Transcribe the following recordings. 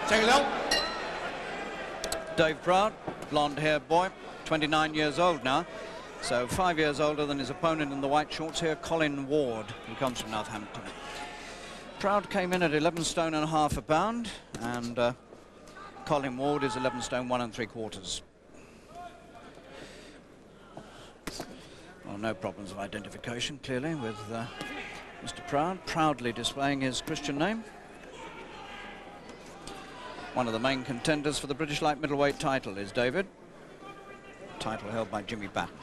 Take it out. Dave Proud, blonde-haired boy, 29 years old now, so 5 years older than his opponent in the white shorts here, Colin Ward, who comes from Northampton. Proud came in at 11 stone and a half a pound, and Colin Ward is 11 stone 1 3/4. Well, no problems of identification, clearly, with Mr. Proud, proudly displaying his Christian name. One of the main contenders for the British light middleweight title is David, title held by Jimmy Batten.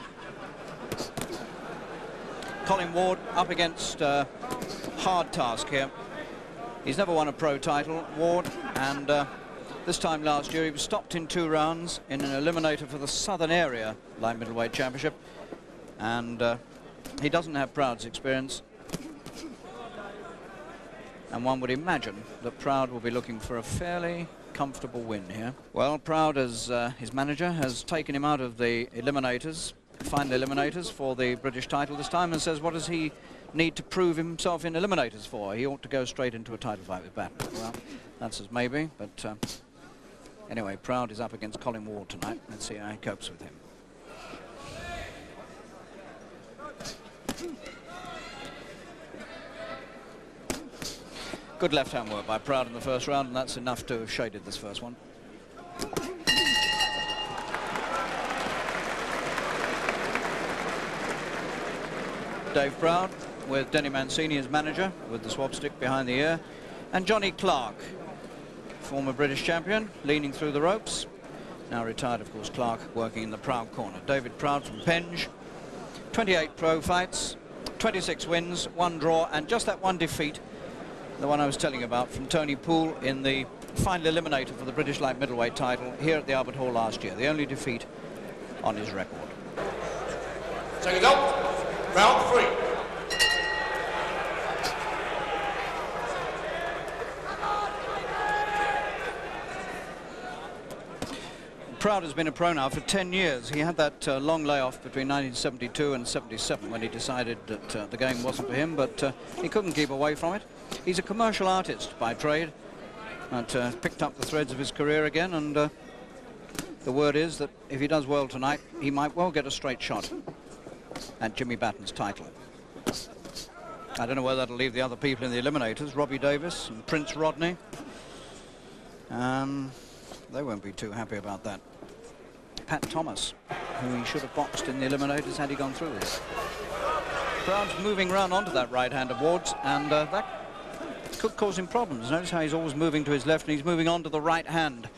Colin Ward up against hard task here. He's never won a pro title, Ward, and this time last year he was stopped in 2 rounds in an eliminator for the Southern Area light middleweight championship, and he doesn't have Proud's experience, and one would imagine that Proud will be looking for a fairly comfortable win here. Well, Proud, as his manager, has taken him out of the eliminators, final eliminators for the British title this time, and says, what does he need to prove himself in eliminators for? He ought to go straight into a title fight with Batten. Well, that's as maybe, but anyway, Proud is up against Colin Ward tonight. Let's see how he copes with him. Good left-hand work by Proud in the first round, and that's enough to have shaded this first one. Dave Proud with Denny Mancini as manager, with the swab stick behind the ear, and Johnny Clark, former British champion, leaning through the ropes. Now retired, of course, Clark, working in the Proud corner. David Proud from Penge, 28 pro fights, 26 wins, 1 draw, and just that 1 defeat, the one I was telling you about, from Tony Poole in the final eliminator for the British light middleweight title here at the Albert Hall last year. The only defeat on his record. Take it out. Round 3. Proud has been a pro now for 10 years. He had that long layoff between 1972 and 77 when he decided that the game wasn't for him, but he couldn't keep away from it. He's a commercial artist by trade, and picked up the threads of his career again, and the word is that if he does well tonight, he might well get a straight shot at Jimmy Batten's title. I don't know whether that'll leave the other people in the eliminators, Robbie Davis and Prince Rodney. They won't be too happy about that. Pat Thomas, who he should have boxed in the eliminators had he gone through this. Proud's moving round onto that right hand of Ward's, and that could cause him problems. Notice how he's always moving to his left, and he's moving on to the right hand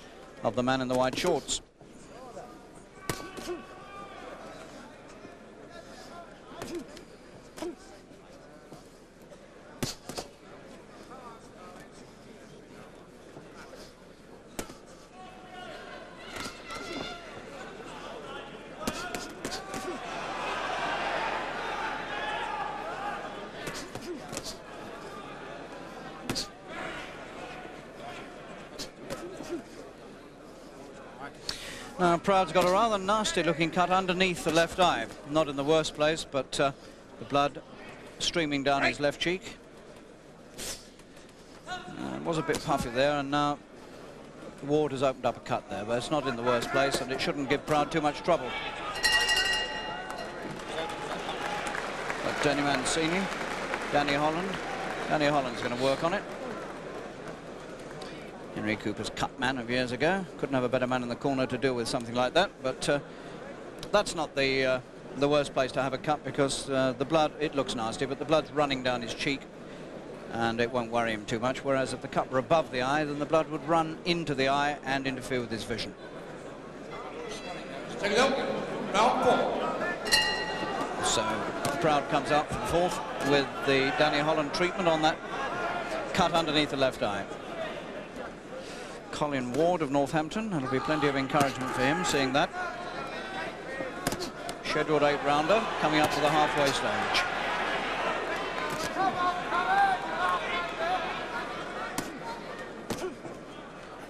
of the man in the white shorts. Now, Proud's got a rather nasty-looking cut underneath the left eye. Not in the worst place, but the blood streaming down his left cheek. It was a bit puffy there, and now Ward has opened up a cut there, but it's not in the worst place, and it shouldn't give Proud too much trouble. But Denny Mancini, Danny Holland's going to work on it. Henry Cooper's cut man of years ago. Couldn't have a better man in the corner to deal with something like that, but that's not the worst place to have a cut, because the blood, it looks nasty, but the blood's running down his cheek and it won't worry him too much, whereas if the cut were above the eye, then the blood would run into the eye and interfere with his vision. Take it up. Round 4. So Proud comes out for the fourth with the Danny Holland treatment on that cut underneath the left eye. Colin Ward of Northampton, that'll be plenty of encouragement for him seeing that. Scheduled 8-rounder coming up to the halfway stage.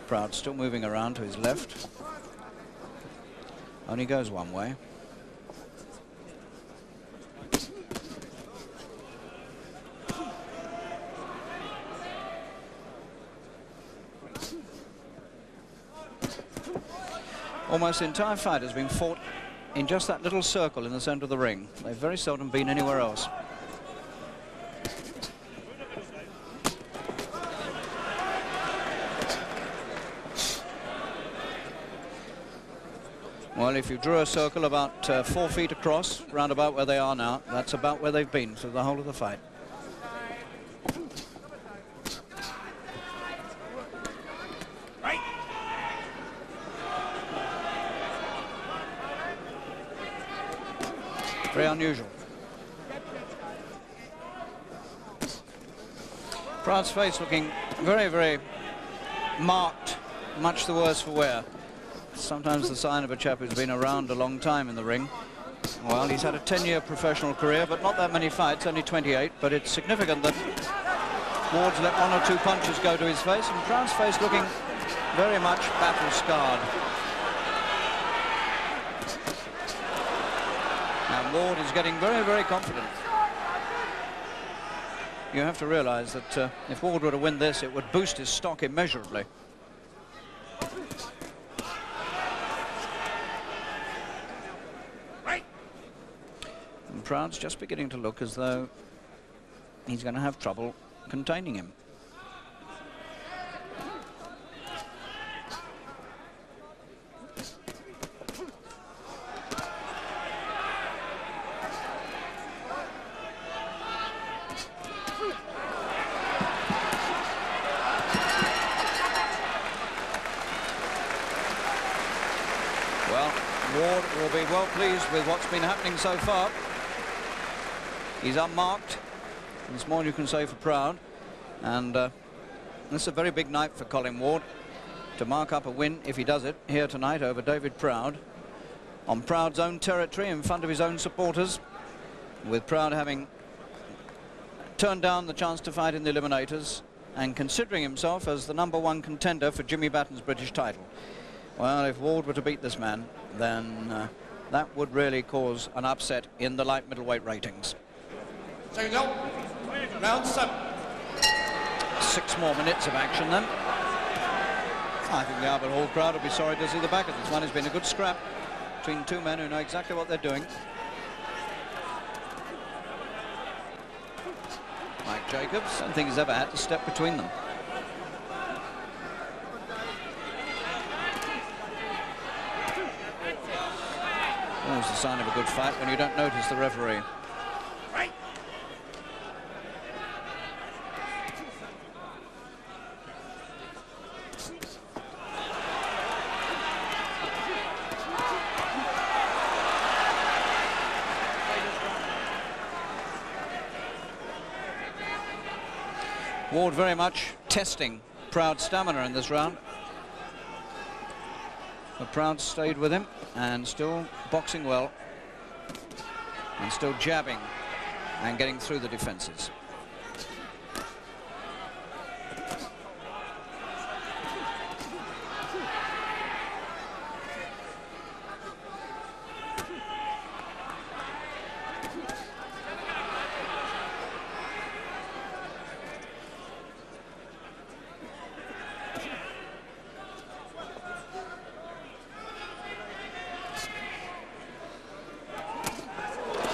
Proud still moving around to his left. Only goes one way. Almost the entire fight has been fought in just that little circle in the centre of the ring. They've very seldom been anywhere else. Well, if you drew a circle about 4 feet across, round about where they are now, that's about where they've been through the whole of the fight. Very unusual. Proud's face looking very, very marked, much the worse for wear. Sometimes the sign of a chap who's been around a long time in the ring. Well, he's had a 10-year professional career, but not that many fights, only 28. But it's significant that Ward's let 1 or 2 punches go to his face, and Proud's face looking very much battle-scarred. Now Ward is getting very, very confident. You have to realise that if Ward were to win this, it would boost his stock immeasurably. And Proud's just beginning to look as though he's going to have trouble containing him. Ward will be well pleased with what's been happening so far. He's unmarked. There's more you can say for Proud. And this is a very big night for Colin Ward to mark up a win, if he does it, here tonight over David Proud, on Proud's own territory in front of his own supporters, with Proud having turned down the chance to fight in the eliminators and considering himself as the #1 contender for Jimmy Batten's British title. Well, if Ward were to beat this man, then that would really cause an upset in the light middleweight ratings. Second out, round 7. 6 more minutes of action then. I think the Albert Hall crowd will be sorry to see the back of this one. It's been a good scrap between 2 men who know exactly what they're doing. Mike Jacobs, I don't think he's ever had to step between them. Always the sign of a good fight when you don't notice the referee. Right. Ward very much testing Proud's stamina in this round. But Proud stayed with him and still boxing well and still jabbing and getting through the defences.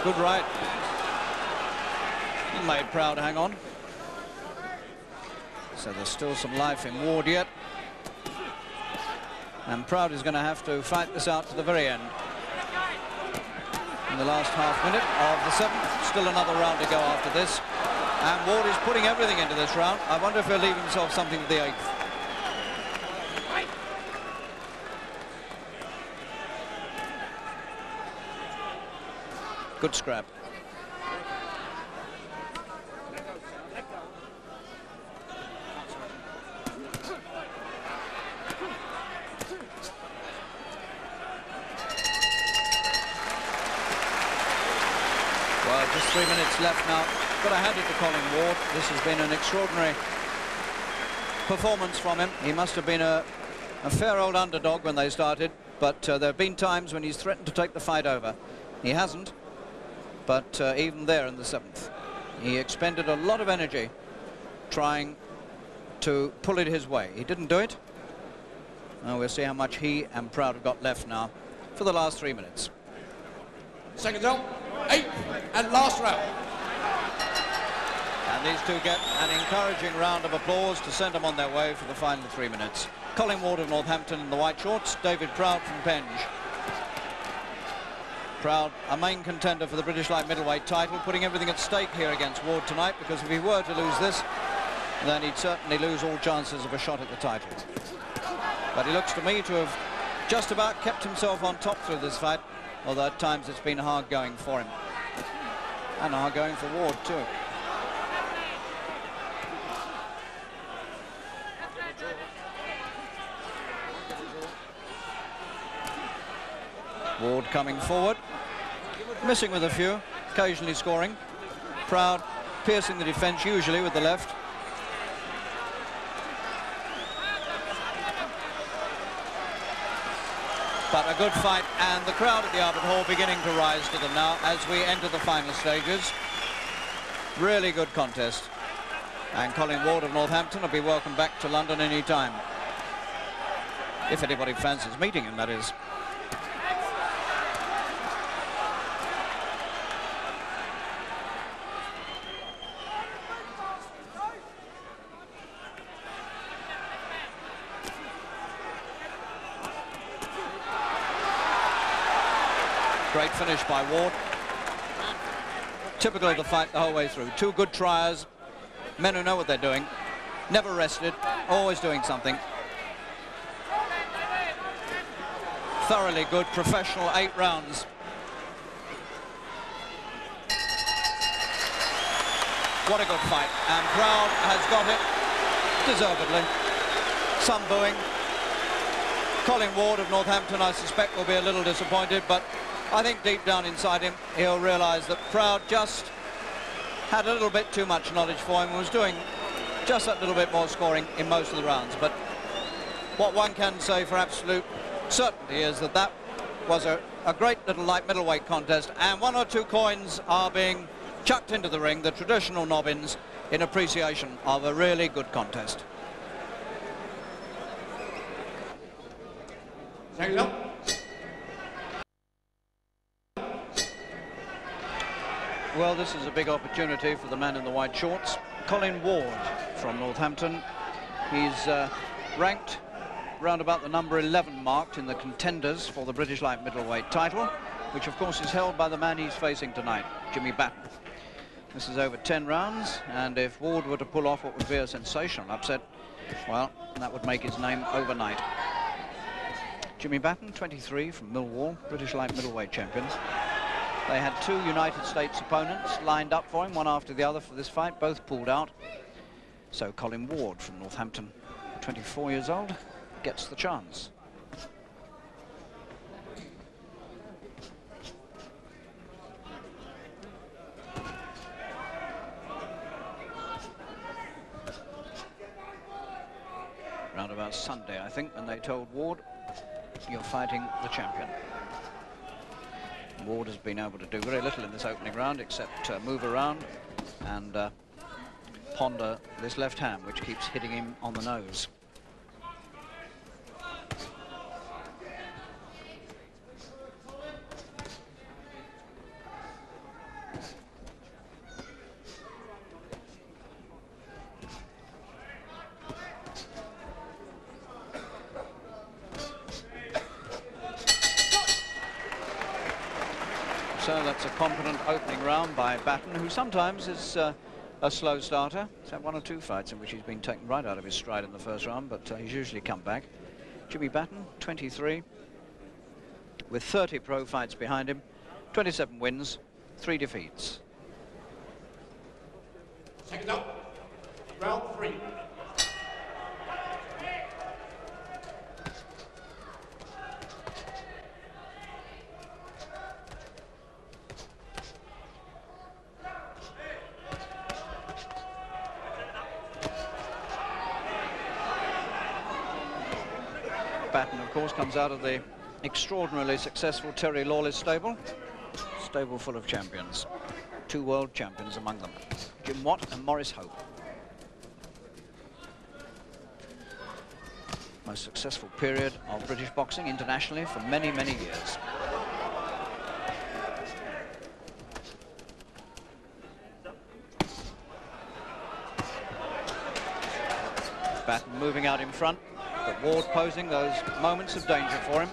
Good right. He made Proud hang on. So there's still some life in Ward yet. And Proud is going to have to fight this out to the very end. In the last half minute of the 7th. Still another round to go after this. And Ward is putting everything into this round. I wonder if he'll leave himself something for the 8th. Good scrap. Well, just 3 minutes left now. Got to hand it to Colin Ward. This has been an extraordinary performance from him. He must have been a fair old underdog when they started, but there have been times when he's threatened to take the fight over. He hasn't. But even there in the 7th, he expended a lot of energy trying to pull it his way. He didn't do it, And we'll see how much he and Proud have got left now for the last 3 minutes. Seconds up, 8th and last round. And these two get an encouraging round of applause to send them on their way for the final 3 minutes. Colin Ward of Northampton in the white shorts, David Proud from Penge. Proud, a main contender for the British light middleweight title, putting everything at stake here against Ward tonight, because if he were to lose this, then he'd certainly lose all chances of a shot at the title. But he looks to me to have just about kept himself on top through this fight, although at times it's been hard going for him. And hard going for Ward too. Ward coming forward, missing with a few, occasionally scoring. Proud piercing the defence, usually with the left. But a good fight, and the crowd at the Albert Hall beginning to rise to them now as we enter the final stages. Really good contest. And Colin Ward of Northampton will be welcome back to London any time. If anybody fancies meeting him, that is. Great finish by Ward. Typical of the fight the whole way through. Two good triers, men who know what they're doing, never rested, always doing something. Thoroughly good, professional 8 rounds. What a good fight. And Proud has got it, deservedly. Some booing. Colin Ward of Northampton, I suspect, will be a little disappointed, but I think deep down inside him, he'll realise that Proud just had a little bit too much knowledge for him and was doing just that little bit more scoring in most of the rounds. But what one can say for absolute certainty is that that was a great little light middleweight contest, and 1 or 2 coins are being chucked into the ring, the traditional nobbins, in appreciation of a really good contest. Second up. Well, this is a big opportunity for the man in the white shorts, Colin Ward from Northampton. He's ranked round about the number 11 marked in the contenders for the British light middleweight title, which of course is held by the man he's facing tonight, Jimmy Batten. This is over 10 rounds, and if Ward were to pull off what would be a sensational upset, well, that would make his name overnight. Jimmy Batten, 23, from Millwall, British light middleweight champions. They had 2 United States opponents lined up for him, one after the other for this fight, both pulled out. So Colin Ward from Northampton, 24 years old, gets the chance. Round about Sunday, I think, when they told Ward, you're fighting the champion. Ward has been able to do very little in this opening round except move around and ponder this left hand, which keeps hitting him on the nose. So that's a competent opening round by Batten, who sometimes is a slow starter. He's had 1 or 2 fights in which he's been taken right out of his stride in the first round, but he's usually come back. Jimmy Batten, 23, with 30 pro fights behind him, 27 wins, 3 defeats. Second up, round 3. Batten, of course, comes out of the extraordinarily successful Terry Lawless stable full of champions. 2 world champions among them, Jim Watt and Maurice Hope. most successful period of British boxing internationally for many, many years. Batten moving out in front, but Ward posing those moments of danger for him.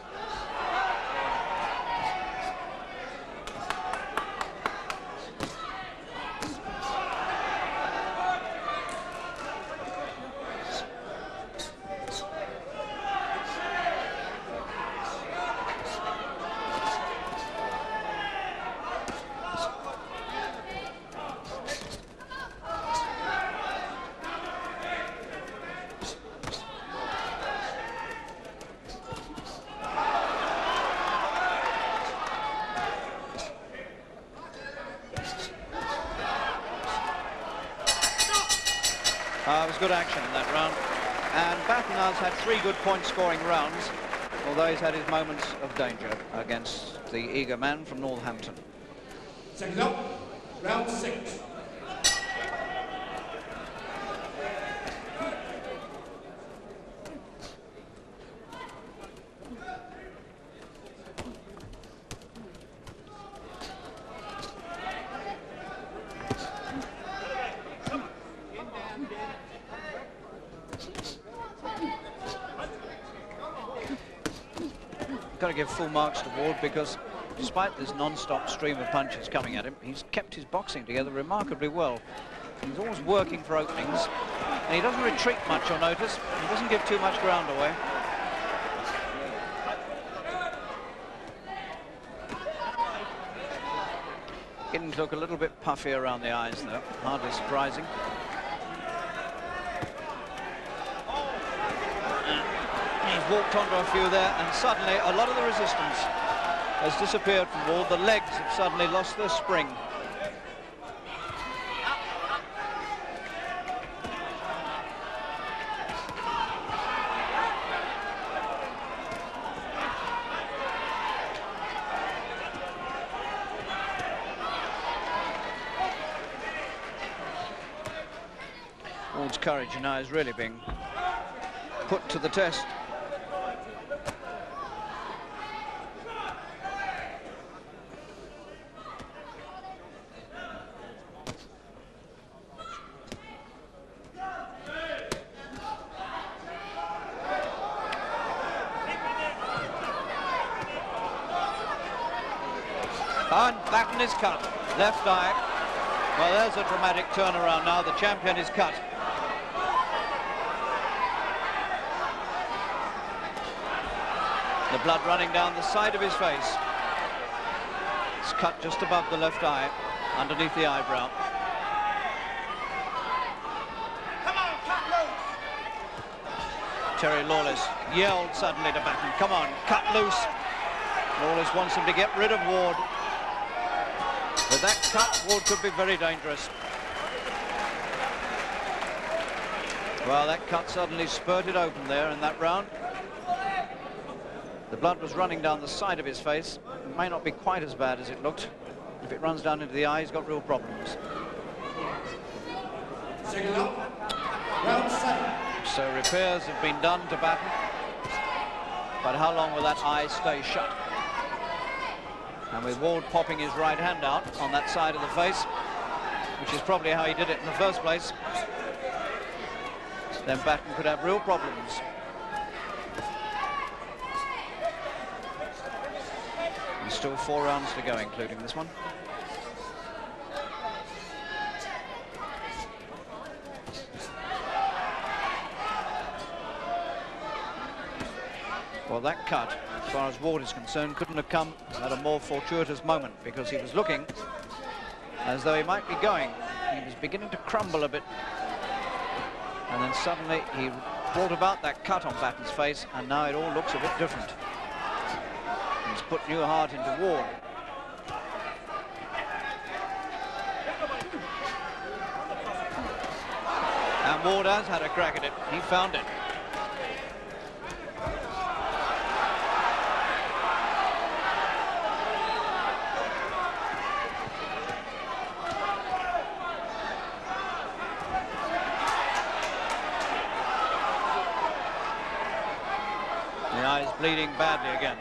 It was good action in that round, and Batten has had 3 good point-scoring rounds, although he's had his moments of danger against the eager man from Northampton. Second up, round 6. Got to give full marks to Ward, because despite this non-stop stream of punches coming at him, he's kept his boxing together remarkably well. He's always working for openings, and he doesn't retreat much, you'll notice. He doesn't give too much ground away. Beginning to look a little bit puffy around the eyes, though. Hardly surprising. Walked onto a few there, and suddenly a lot of the resistance has disappeared from Ward. The legs have suddenly lost their spring. Ward's courage now is really being put to the test. And Batten is cut. Left eye. Well, there's a dramatic turnaround now. The champion is cut. The blood running down the side of his face. It's cut just above the left eye, underneath the eyebrow. Come on, cut loose! Terry Lawless yelled suddenly to Batten, come on, cut loose. Lawless wants him to get rid of Ward. With that cut, Ward could be very dangerous. Well, that cut suddenly spurted open there in that round. The blood was running down the side of his face. It may not be quite as bad as it looked. If it runs down into the eye, he's got real problems. Second up, round 7. So repairs have been done to Batten. But how long will that eye stay shut? And with Ward popping his right hand out on that side of the face, which is probably how he did it in the first place, then Batten could have real problems. And still 4 rounds to go, including this one. Well, that cut, as far as Ward is concerned, couldn't have come at a more fortuitous moment, because he was looking as though he might be going. He was beginning to crumble a bit. And then suddenly he brought about that cut on Batten's face, and now it all looks a bit different. He's put new heart into Ward. And Ward has had a crack at it. He found it. The eye is bleeding badly again.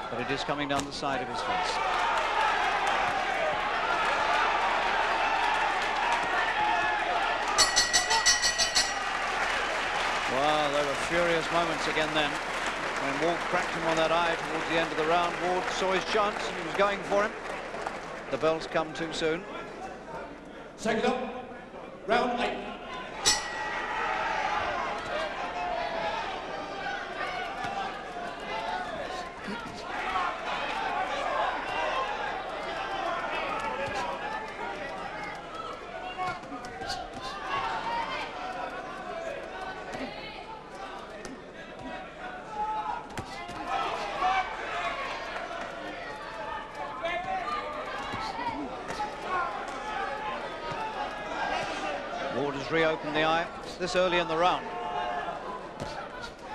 But it is coming down the side of his face. Wow, there were furious moments again then. When Ward cracked him on that eye towards the end of the round, Ward saw his chance and he was going for him. The bell's come too soon. Second up, round 8. Ward has reopened the eye this early in the round.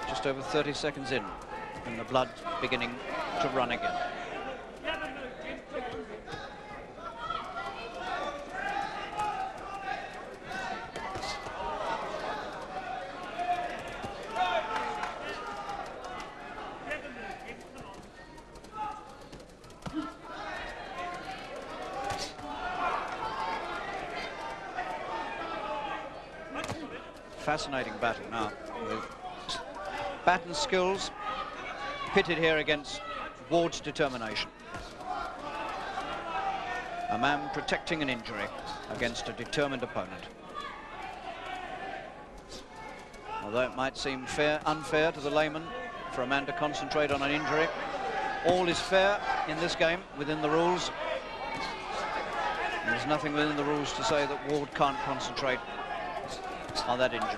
Just over 30 seconds in, and the blood beginning to run again. Fascinating battle now, with Batten's skills pitted here against Ward's determination. A man protecting an injury against a determined opponent. Although it might seem unfair to the layman for a man to concentrate on an injury, all is fair in this game within the rules. There's nothing within the rules to say that Ward can't concentrate on that injury.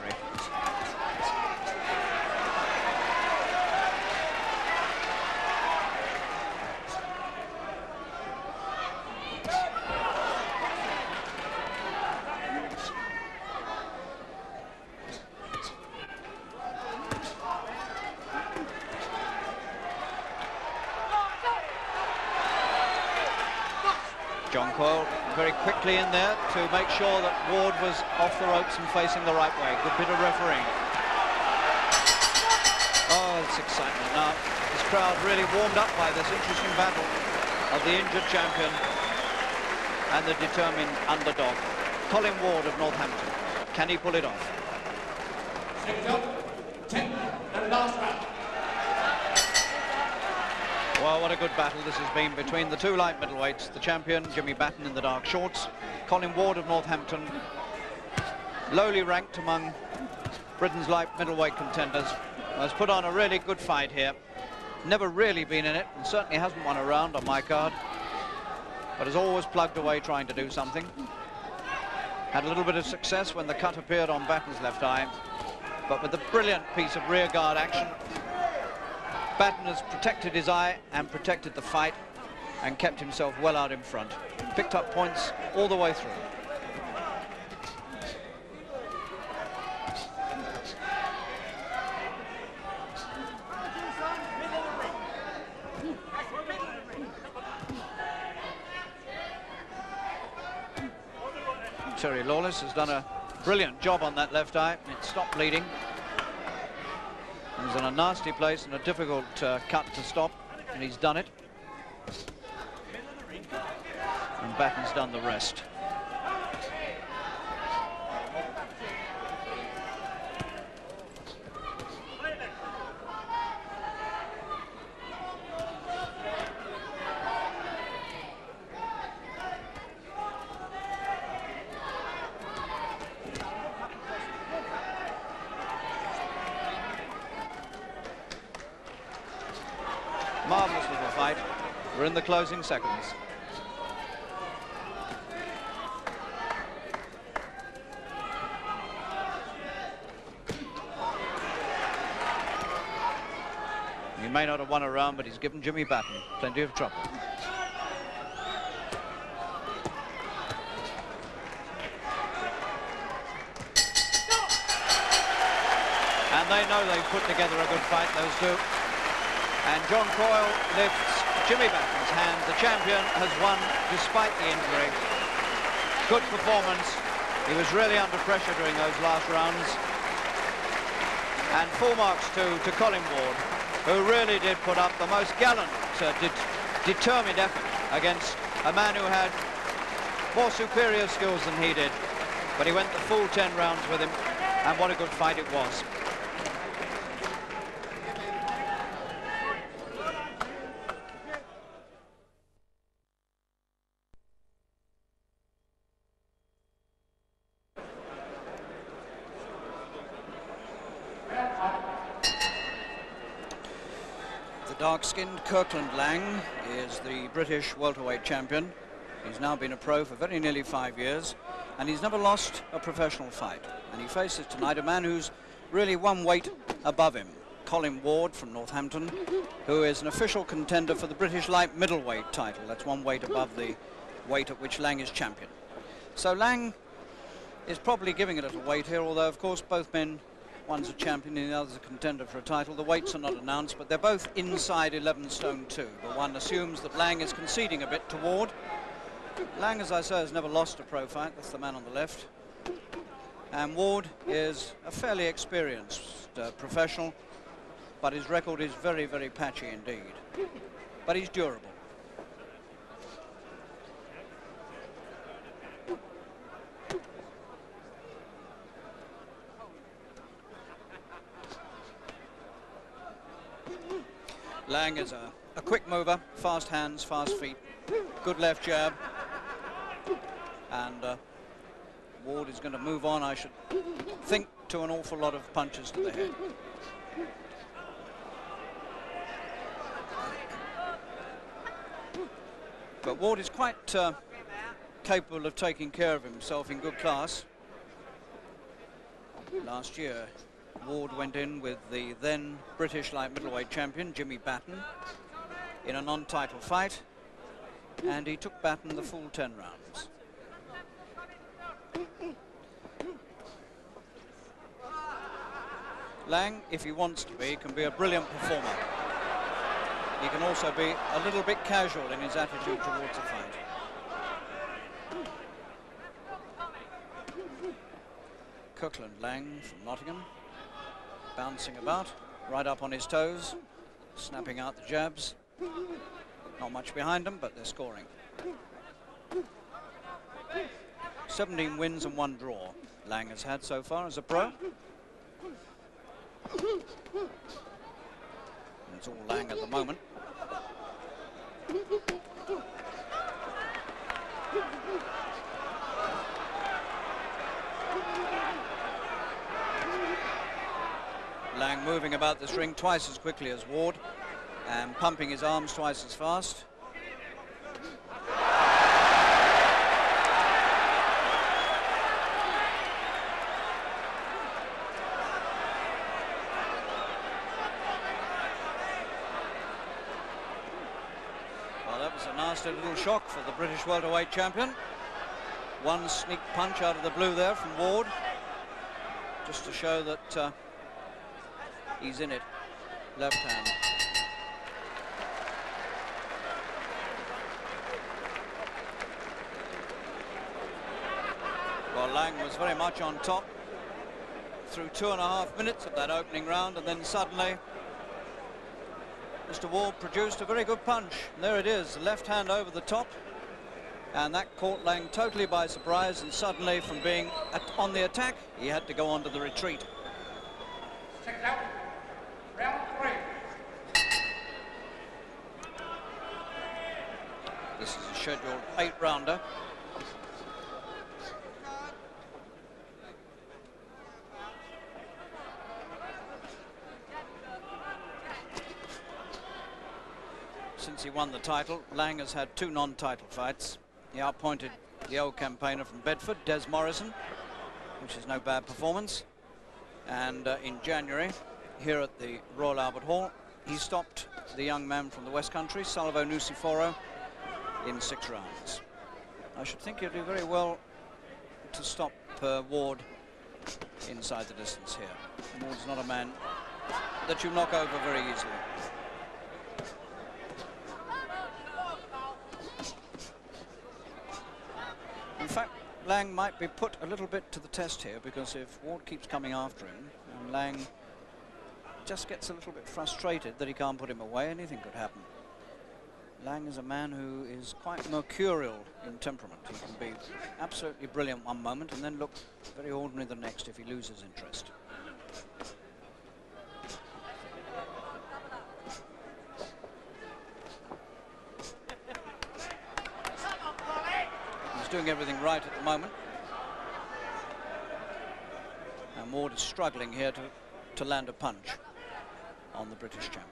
John Coyle very quickly in there to make sure that Ward was off the ropes and facing the right way. Good bit of refereeing. Oh, it's excitement now. This crowd really warmed up by this interesting battle of the injured champion and the determined underdog. Colin Ward of Northampton. Can he pull it off? Second up, 10 and last round. Well, what a good battle this has been between the two light middleweights. The champion, Jimmy Batten, in the dark shorts. Colin Ward of Northampton, lowly ranked among Britain's light middleweight contenders, has put on a really good fight here. Never really been in it, and certainly hasn't won a round on my card, but has always plugged away trying to do something. Had a little bit of success when the cut appeared on Batten's left eye, but with a brilliant piece of rear guard action, Batten has protected his eye and protected the fight and kept himself well out in front. Picked up points all the way through. Terry Lawless has done a brilliant job on that left eye. It stopped bleeding. He was in a nasty place and a difficult cut to stop, and he's done it. And Batten's done the rest. Marvellous little fight. We're in the closing seconds. He may not have won a round, but he's given Jimmy Batten plenty of trouble. And they know they've put together a good fight, those two. And John Coyle lifts Jimmy Batten's hand. The champion has won despite the injury. Good performance He was really under pressure during those last rounds. And full marks to Colin Ward, who really did put up the most gallant, determined effort against a man who had more superior skills than he did. But he went the full 10 rounds with him, and what a good fight it was. Dark-skinned Kirkland Laing is the British welterweight champion. He's now been a pro for very nearly 5 years, and he's never lost a professional fight. And he faces tonight a man who's really one weight above him, Colin Ward from Northampton, who is an official contender for the British light middleweight title. That's one weight above the weight at which Laing is champion. So Laing is probably giving a little weight here, although of course both men, one's a champion and the other's a contender for a title. The weights are not announced, but they're both inside 11 stone 2. But one assumes that Laing is conceding a bit to Ward. Laing, as I say, has never lost a pro fight. That's the man on the left. And Ward is a fairly experienced professional, but his record is very, very patchy indeed. But he's durable. Laing is a quick mover, fast hands, fast feet, good left jab, and Ward is going to move on, I should think, to an awful lot of punches to the head. But Ward is quite capable of taking care of himself in good class. Last year, Ward went in with the then British light middleweight champion, Jimmy Batten, in a non-title fight, and he took Batten the full 10 rounds. Laing, if he wants to be, can be a brilliant performer. He can also be a little bit casual in his attitude towards a fight. Kirkland Laing from Nottingham, bouncing about, right up on his toes, snapping out the jabs. Not much behind them, but they're scoring. 17 wins and 1 draw Laing has had so far as a pro. And it's all Laing at the moment. Laing moving about this ring twice as quickly as Ward and pumping his arms twice as fast. Well, that was a nasty little shock for the British welterweight champion. One sneak punch out of the blue there from Ward, just to show that he's in it. Left hand. Well, Laing was very much on top through 2.5 minutes of that opening round, and then suddenly Mr. Ward produced a very good punch. And there it is, the left hand over the top, and that caught Laing totally by surprise, and suddenly from being on the attack, he had to go on to the retreat. Check it out. Round 3. This is a scheduled 8-rounder. Since he won the title, Laing has had 2 non-title fights. He outpointed the old campaigner from Bedford, Des Morrison, which is no bad performance. And in January, here at the Royal Albert Hall, he stopped the young man from the West Country, Salvo Nuciforo, in 6 rounds. I should think he'll do very well to stop Ward inside the distance here. Ward's not a man that you knock over very easily. In fact, Laing might be put a little bit to the test here, because if Ward keeps coming after him and Laing just gets a little bit frustrated that he can't put him away, anything could happen. Laing is a man who is quite mercurial in temperament. He can be absolutely brilliant one moment and then look very ordinary the next if he loses interest. He's doing everything right at the moment. And Ward is struggling here to land a punch on the British champion.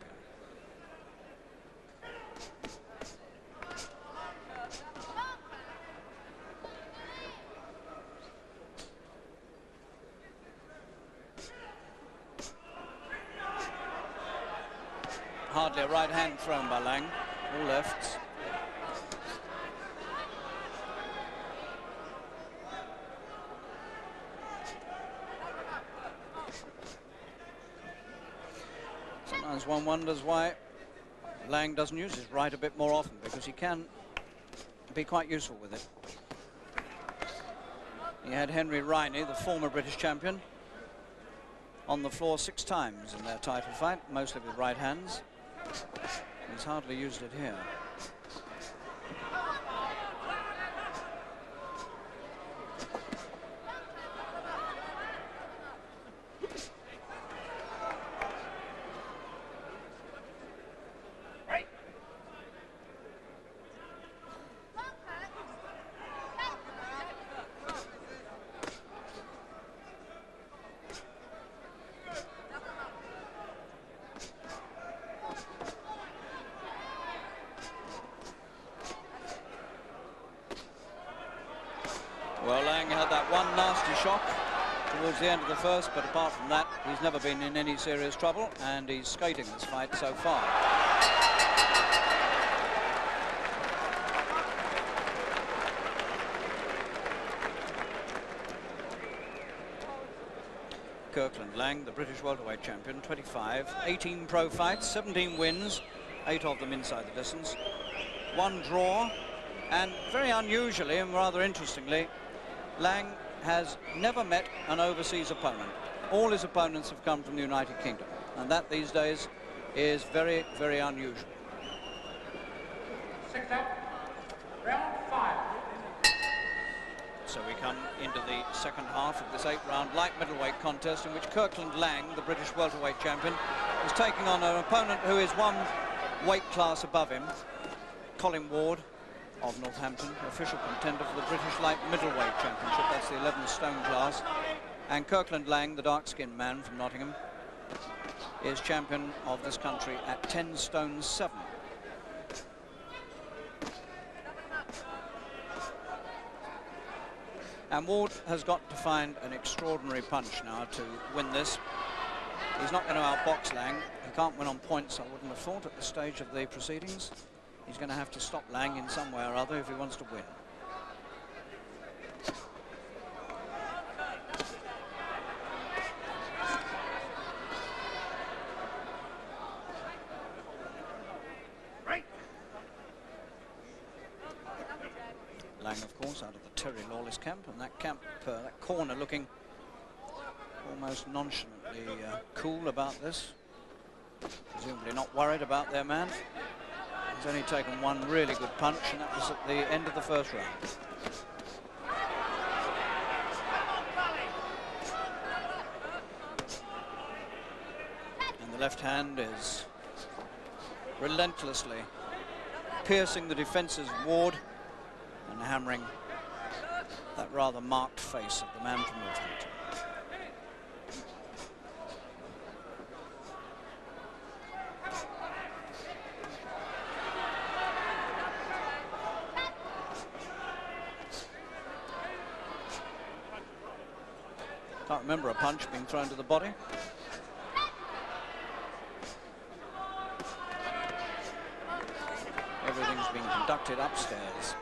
Hardly a right hand thrown by Laing, all lefts. Sometimes one wonders why Laing doesn't use his right a bit more often, because he can be quite useful with it. He had Henry Riney, the former British champion, on the floor 6 times in their title fight, mostly with right hands. He's hardly used it here. Well, Laing had that one nasty shock towards the end of the first, but apart from that, he's never been in any serious trouble, and he's skating this fight so far. Kirkland Laing, the British welterweight champion, 25, 18 pro fights, 17 wins, 8 of them inside the distance, 1 draw, and very unusually and rather interestingly, Laing has never met an overseas opponent. All his opponents have come from the United Kingdom, and that these days is very, very unusual. 6 out, round 5. So we come into the second half of this 8-round light middleweight contest, in which Kirkland Laing, the British welterweight champion, is taking on an opponent who is 1 weight class above him, Colin Ward of Northampton, official contender for the British light middleweight championship. That's the 11 stone class. And Kirkland Laing, the dark-skinned man from Nottingham, is champion of this country at 10 stone 7. And Ward has got to find an extraordinary punch now to win this. He's not going to outbox Laing. He can't win on points, I wouldn't have thought, at this stage of the proceedings. He's going to have to stop Laing in some way or other if he wants to win. Laing, of course, out of the Terry Lawless camp, and that camp, that corner looking almost nonchalantly cool about this. Presumably not worried about their man. He's only taken 1 really good punch, and that was at the end of the first round. And the left hand is relentlessly piercing the defences of Ward and hammering that rather marked face of the man from Northampton. Can't remember a punch being thrown to the body. Everything's being conducted upstairs.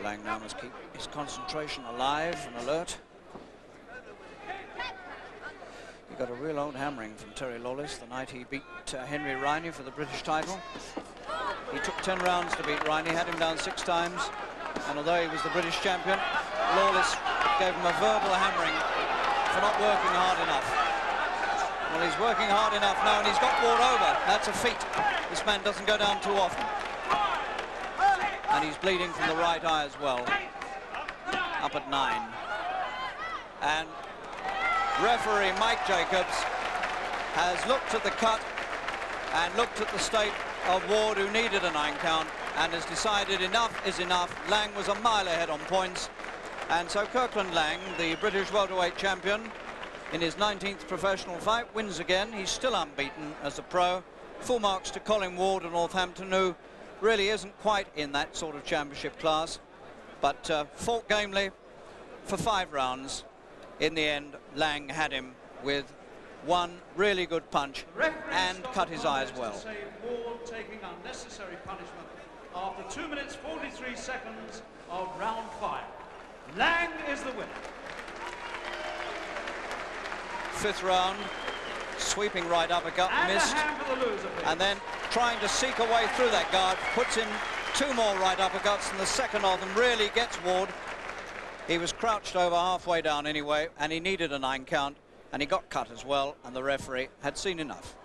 Laing now must keep his concentration alive and alert. You got a real old hammering from Terry Lawless the night he beat Henry Riney for the British title. He took 10 rounds to beat Riney, had him down 6 times, and although he was the British champion, Lawless gave him a verbal hammering for not working hard enough. Well, he's working hard enough now, and he's got Ward over. That's a feat. This man doesn't go down too often. And he's bleeding from the right eye as well. Up at 9. And referee Mike Jacobs has looked at the cut and looked at the state of Ward, who needed a 9 count, and has decided enough is enough. Laing was a mile ahead on points, and so Kirkland Laing, the British welterweight champion, in his 19th professional fight, wins again. He's still unbeaten as a pro. Full marks to Colin Ward of Northampton, who really isn't quite in that sort of championship class, but fought gamely for 5 rounds. In the end, Laing had him with one really good punch and cut his eye as well. Ward taking unnecessary punishment after 2 minutes 43 seconds of round 5. Laing is the winner. 5th round, sweeping right uppercut, and missed, and then trying to seek a way through that guard, puts in 2 more right uppercuts, and the second of them really gets Ward. He was crouched over halfway down anyway, and he needed a 9 count, and he got cut as well, and the referee had seen enough.